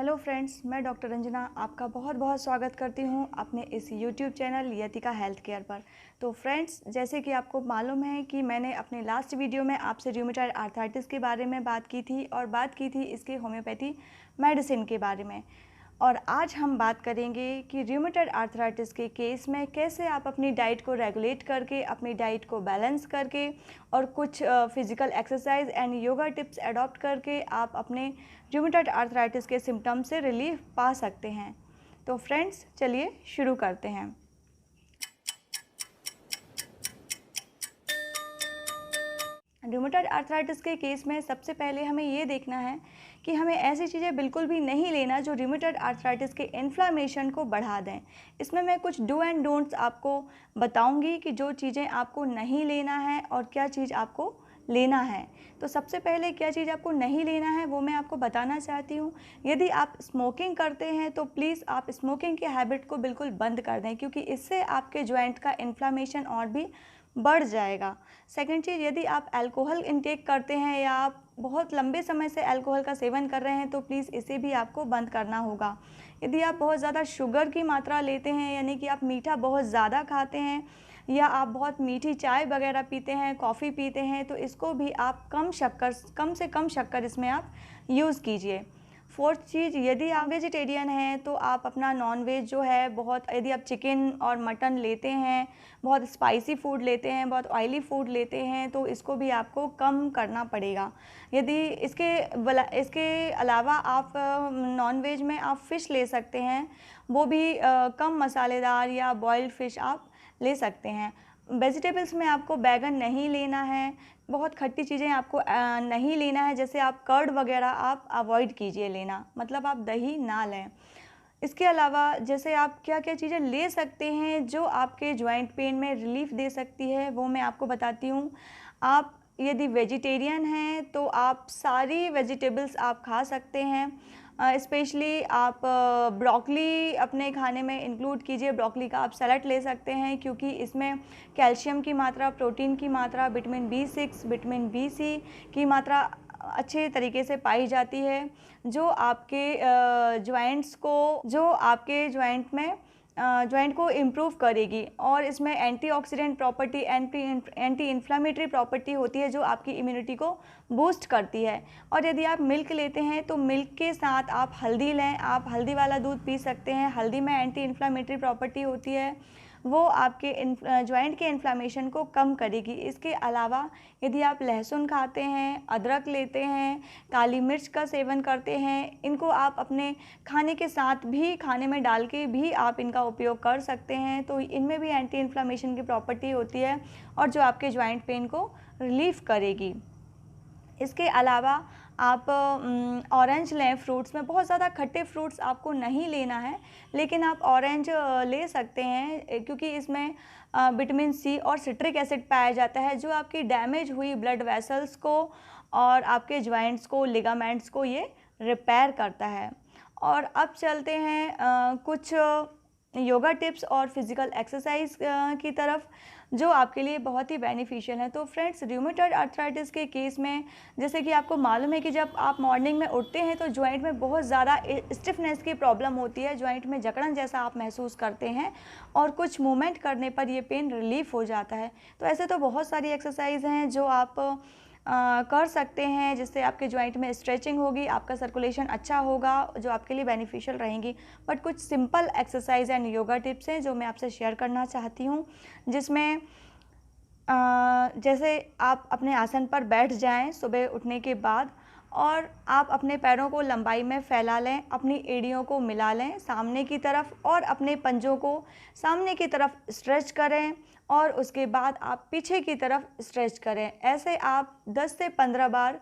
Hello friends, मैं doctor Ranjana आपका बहुत बहुत स्वागत करती हूं अपने इस यूट्यूब चैनल यतिका हेल्थ केयर पर। तो फ्रेंड्स, जैसे कि आपको मालूम है कि मैंने अपने लास्ट वीडियो में आपसे रूमेटॉइड आर्थराइटिस के बारे में बात की थी और बात की थी इसके होम्योपैथी मेडिसिन के बारे में। और आज हम बात करेंगे कि रूमेटॉइड आर्थराइटिस के केस में कैसे आप अपनी डाइट को रेगुलेट करके, अपनी डाइट को बैलेंस करके और कुछ physical exercise and yoga tips adopt करके आप अपने रूमेटॉइड आर्थराइटिस के सिम्टम्स से रिलीफ पा सकते हैं। तो फ्रेंड्स, चलिए शुरू करते हैं। रूमेटॉइड आर्थराइटिस के केस में सबसे पहले हमें ये देखना है कि हमें ऐसी चीज़ें बिल्कुल भी नहीं लेना जो रूमेटॉइड आर्थराइटिस के इन्फ्लामेशन को बढ़ा दें। इसमें मैं कुछ डू एंड डोंट्स आपको बताऊंगी कि जो चीज़ें आपको नहीं लेना है और क्या चीज़ आपको लेना है। तो सबसे पहले क्या चीज़ आपको नहीं लेना है वो मैं आपको बताना चाहती हूँ। यदि आप स्मोकिंग करते हैं तो प्लीज़ आप स्मोकिंग की हैबिट को बिल्कुल बंद कर दें, क्योंकि इससे आपके जॉइंट का इन्फ्लामेशन और भी बढ़ जाएगा। सेकंड चीज़, यदि आप अल्कोहल इंटेक करते हैं या आप बहुत लंबे समय से अल्कोहल का सेवन कर रहे हैं तो प्लीज़ इसे भी आपको बंद करना होगा। यदि आप बहुत ज़्यादा शुगर की मात्रा लेते हैं, यानी कि आप मीठा बहुत ज़्यादा खाते हैं या आप बहुत मीठी चाय वगैरह पीते हैं, कॉफ़ी पीते हैं, तो इसको भी आप कम से कम शक्कर इसमें आप यूज़ कीजिए। फोर्थ चीज़, यदि आप वेजिटेरियन हैं तो आप अपना नॉन वेज जो है बहुत, यदि आप चिकन और मटन लेते हैं, बहुत स्पाइसी फूड लेते हैं, बहुत ऑयली फूड लेते हैं, तो इसको भी आपको कम करना पड़ेगा। यदि इसके अलावा आप नॉन वेज में आप फ़िश ले सकते हैं, वो भी कम मसालेदार या बॉइल्ड फ़िश आप ले सकते हैं। वेजिटेबल्स में आपको बैगन नहीं लेना है, बहुत खट्टी चीज़ें आपको नहीं लेना है, जैसे आप कर्ड वगैरह आप अवॉइड कीजिए लेना, मतलब आप दही ना लें। इसके अलावा जैसे आप क्या क्या चीज़ें ले सकते हैं जो आपके जॉइंट पेन में रिलीफ दे सकती है, वो मैं आपको बताती हूँ। आप यदि वेजिटेरियन हैं तो आप सारी वेजिटेबल्स आप खा सकते हैं। स्पेशली आप ब्रोकली अपने खाने में इंक्लूड कीजिए। ब्रोकली का आप सलाद ले सकते हैं, क्योंकि इसमें कैल्शियम की मात्रा, प्रोटीन की मात्रा, vitamin B6, vitamin B C की मात्रा अच्छे तरीके से पाई जाती है, जो आपके जॉइंट को इम्प्रूव करेगी। और इसमें antioxidant property, anti inflammatory property होती है जो आपकी इम्यूनिटी को बूस्ट करती है। और यदि आप मिल्क लेते हैं तो मिल्क के साथ आप हल्दी लें, आप हल्दी वाला दूध पी सकते हैं। हल्दी में एंटी इन्फ्लामेटरी प्रॉपर्टी होती है, वो आपके जॉइंट के इन्फ्लामेशन को कम करेगी। इसके अलावा यदि आप लहसुन खाते हैं, अदरक लेते हैं, काली मिर्च का सेवन करते हैं, इनको आप अपने खाने के साथ भी, खाने में डाल के भी आप इनका उपयोग कर सकते हैं, तो इनमें भी एंटी इन्फ्लामेशन की प्रॉपर्टी होती है और जो आपके जॉइंट पेन को रिलीफ करेगी। इसके अलावा आप ऑरेंज लें। फ्रूट्स में बहुत ज़्यादा खट्टे फ्रूट्स आपको नहीं लेना है, लेकिन आप ऑरेंज ले सकते हैं, क्योंकि इसमें विटामिन C और सिट्रिक एसिड पाया जाता है, जो आपकी डैमेज हुई ब्लड वेसल्स को और आपके जॉइंट्स को, लिगामेंट्स को ये रिपेयर करता है। और अब चलते हैं कुछ योगा टिप्स और फिज़िकल एक्सरसाइज की तरफ, जो आपके लिए बहुत ही बेनिफिशियल है। तो फ्रेंड्स, रूमेटॉइड आर्थराइटिस के केस में जैसे कि आपको मालूम है कि जब आप मॉर्निंग में उठते हैं तो जॉइंट में बहुत ज़्यादा स्टिफनेस की प्रॉब्लम होती है, जॉइंट में जकड़न जैसा आप महसूस करते हैं और कुछ मूवमेंट करने पर ये पेन रिलीफ हो जाता है। तो ऐसे तो बहुत सारी एक्सरसाइज हैं जो आप कर सकते हैं, जिससे आपके जॉइंट में स्ट्रेचिंग होगी, आपका सर्कुलेशन अच्छा होगा, जो आपके लिए बेनिफिशियल रहेंगी। बट कुछ simple exercise and yoga tips हैं जो मैं आपसे शेयर करना चाहती हूँ, जिसमें जैसे आप अपने आसन पर बैठ जाएं सुबह उठने के बाद और आप अपने पैरों को लंबाई में फैला लें, अपनी एड़ियों को मिला लें सामने की तरफ और अपने पंजों को सामने की तरफ स्ट्रेच करें और उसके बाद आप पीछे की तरफ स्ट्रेच करें। ऐसे आप 10 से 15 बार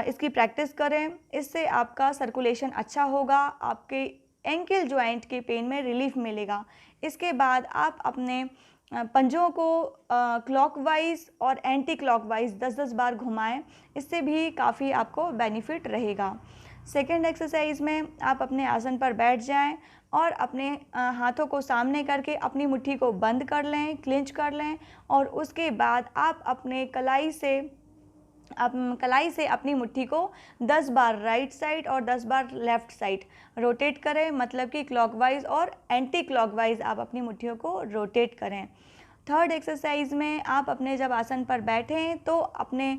इसकी प्रैक्टिस करें। इससे आपका सर्कुलेशन अच्छा होगा, आपके एंकल जॉइंट के पेन में रिलीफ मिलेगा। इसके बाद आप अपने पंजों को क्लॉकवाइज और एंटी क्लॉकवाइज 10-10 बार घुमाएं, इससे भी काफ़ी आपको बेनिफिट रहेगा। सेकेंड एक्सरसाइज में आप अपने आसन पर बैठ जाएं और अपने हाथों को सामने करके अपनी मुट्ठी को बंद कर लें, क्लिंच कर लें और उसके बाद आप अपने कलाई से आप कलाई से अपनी मुट्ठी को 10 बार राइट साइड और 10 बार लेफ़्ट साइड रोटेट करें, मतलब कि क्लॉकवाइज और एंटी क्लॉकवाइज आप अपनी मुट्ठियों को रोटेट करें। थर्ड एक्सरसाइज में आप अपने जब आसन पर बैठें तो अपने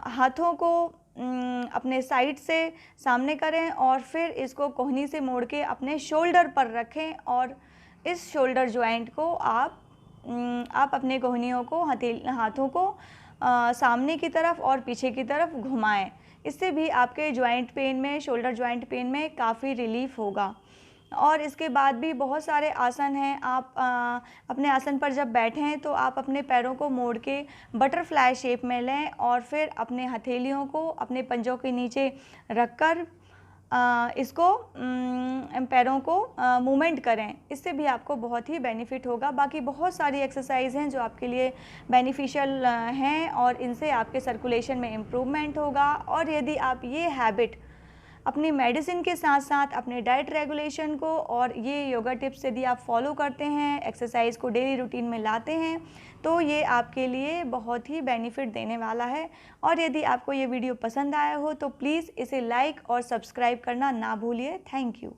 हाथों को अपने साइड से सामने करें और फिर इसको कोहनी से मोड़ के अपने शोल्डर पर रखें और इस शोल्डर जॉइंट को आप अपने कोहनियों को हाथों को सामने की तरफ और पीछे की तरफ घुमाएं। इससे भी आपके जॉइंट पेन में, शोल्डर जॉइंट पेन में काफ़ी रिलीफ होगा। और इसके बाद भी बहुत सारे आसन हैं। आप अपने आसन पर जब बैठें तो आप अपने पैरों को मोड़ के बटरफ्लाई शेप में लें और फिर अपने हथेलियों को अपने पंजों के नीचे रखकर इसको पैरों को मूवमेंट करें। इससे भी आपको बहुत ही बेनिफिट होगा। बाकी बहुत सारी एक्सरसाइज हैं जो आपके लिए बेनिफिशियल हैं और इनसे आपके सर्कुलेशन में इम्प्रूवमेंट होगा। और यदि आप ये हैबिट अपनी मेडिसिन के साथ साथ अपने डाइट रेगुलेशन को और ये योगा टिप्स यदि आप फॉलो करते हैं, एक्सरसाइज को डेली रूटीन में लाते हैं, तो ये आपके लिए बहुत ही बेनिफिट देने वाला है। और यदि आपको ये वीडियो पसंद आया हो तो प्लीज़ इसे लाइक और सब्सक्राइब करना ना भूलिए। Thank you.